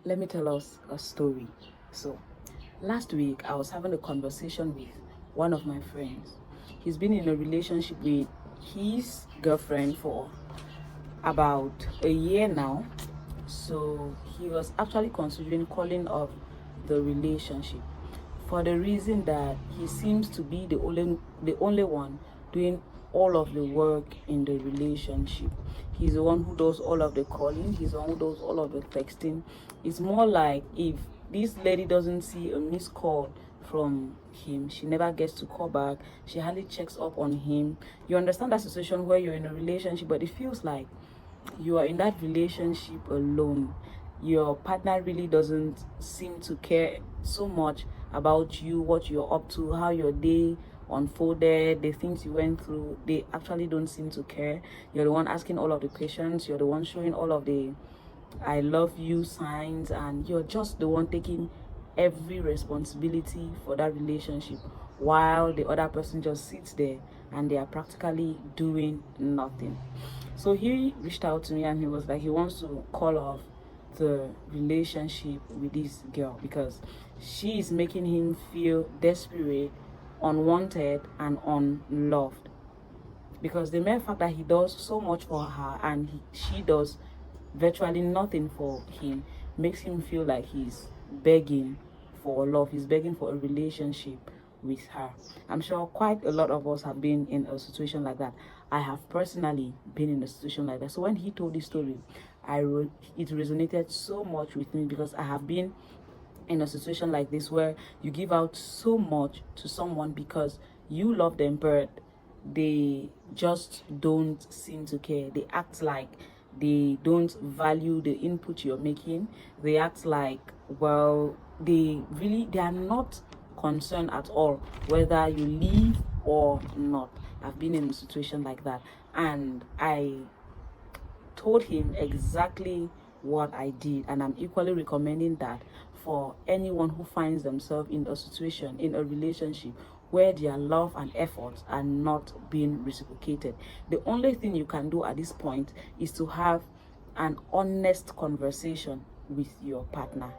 Let me tell us a story. So, last week I was having a conversation with one of my friends. He's been in a relationship with his girlfriend for about a year now. So, he was actually considering calling off the relationship for the reason that he seems to be the only one doing all of the work in the relationship. He's the one who does all of the calling, he's the one who does all of the texting. It's more like if this lady doesn't see a missed call from him, she never gets to call back, she hardly checks up on him. You understand that situation where you're in a relationship, but it feels like you are in that relationship alone. Your partner really doesn't seem to care so much about you, what you're up to, how your day unfolded, the things you went through. They actually don't seem to care. You're the one asking all of the questions, you're the one showing all of the I love you signs, and you're just the one taking every responsibility for that relationship, while the other person just sits there and they are practically doing nothing. So he reached out to me and he was like, he wants to call off the relationship with this girl because she is making him feel desperate, unwanted, and unloved. Because the mere fact that he does so much for her and she does virtually nothing for him makes him feel like he's begging for love, he's begging for a relationship with her. I'm sure quite a lot of us have been in a situation like that. I have personally been in a situation like that. So when he told this story, it resonated so much with me because I have been in a situation like this where you give out so much to someone because you love them, but they just don't seem to care. They act like they don't value the input you're making. They act like, well, they are not concerned at all whether you leave or not. I've been in a situation like that, and I told him exactly what I did, and I'm equally recommending that for anyone who finds themselves in a situation, in a relationship where their love and efforts are not being reciprocated. The only thing you can do at this point is to have an honest conversation with your partner.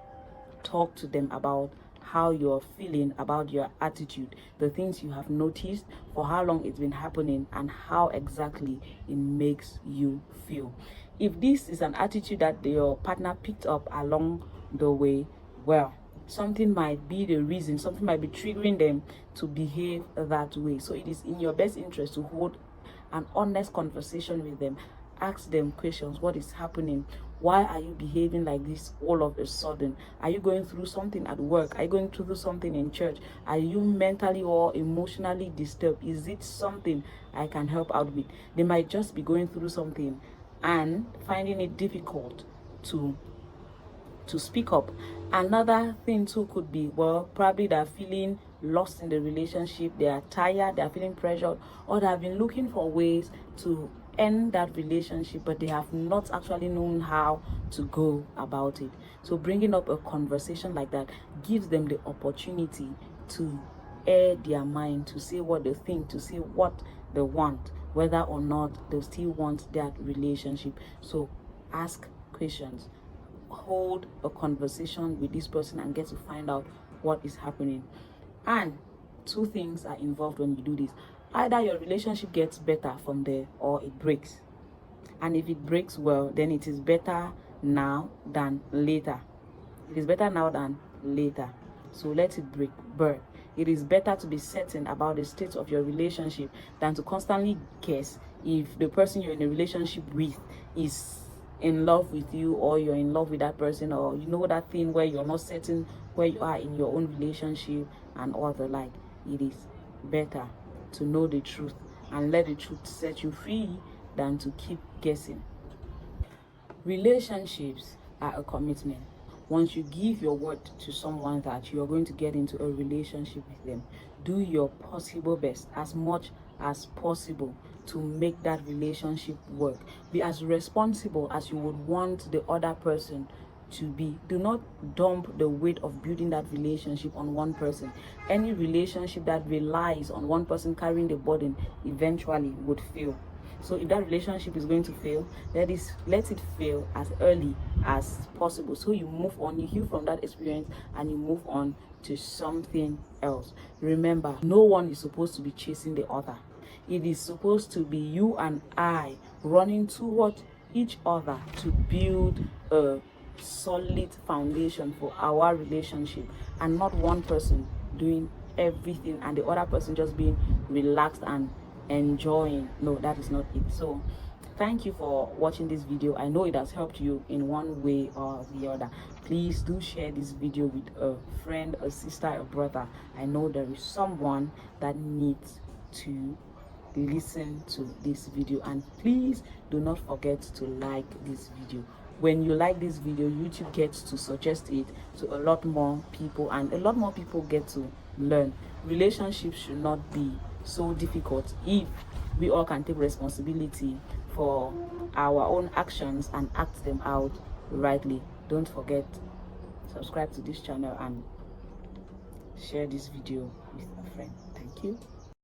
Talk to them about how you're feeling, about your attitude, the things you have noticed, for how long it's been happening, and how exactly it makes you feel. If this is an attitude that your partner picked up along the way, well, something might be the reason, something might be triggering them to behave that way. So it is in your best interest to hold an honest conversation with them. Ask them questions. What is happening? Why are you behaving like this all of a sudden? Are you going through something at work? Are you going through something in church? Are you mentally or emotionally disturbed? Is it something I can help out with? They might just be going through something and finding it difficult to speak up. Another thing too could be, well, probably they're feeling lost in the relationship, they are tired, they're feeling pressured, or they have been looking for ways to end that relationship, but they have not actually known how to go about it. So bringing up a conversation like that gives them the opportunity to air their mind, to say what they think, to say what they want, whether or not they still want that relationship. So ask questions, hold a conversation with this person, and get to find out what is happening. And two things are involved when you do this: either your relationship gets better from there or it breaks. And if it breaks, well, then it is better now than later. It is better now than later. So let it break. But it is better to be certain about the state of your relationship than to constantly guess if the person you're in a relationship with is in love with you, or you're in love with that person, or you know that thing where you're not certain where you are in your own relationship and all the like. It is better to know the truth and let the truth set you free than to keep guessing. Relationships are a commitment. Once you give your word to someone that you are going to get into a relationship with them, do your possible best, as much as possible, to make that relationship work. Be as responsible as you would want the other person to be. Do not dump the weight of building that relationship on one person. Any relationship that relies on one person carrying the burden eventually would fail. So if that relationship is going to fail, let it fail as early as possible, so you move on, you heal from that experience, and you move on to something else. Remember, no one is supposed to be chasing the other. It is supposed to be you and I running toward each other to build a solid foundation for our relationship, and not one person doing everything and the other person just being relaxed and enjoying. No, that is not it. So thank you for watching this video. I know it has helped you in one way or the other. Please do share this video with a friend, a sister, a brother. I know there is someone that needs to listen to this video, and please do not forget to like this video. When you like this video, YouTube gets to suggest it to a lot more people, and a lot more people get to learn. Relationships should not be so difficult if we all can take responsibility for our own actions and act them out rightly. Don't forget, subscribe to this channel and share this video with a friend. Thank you.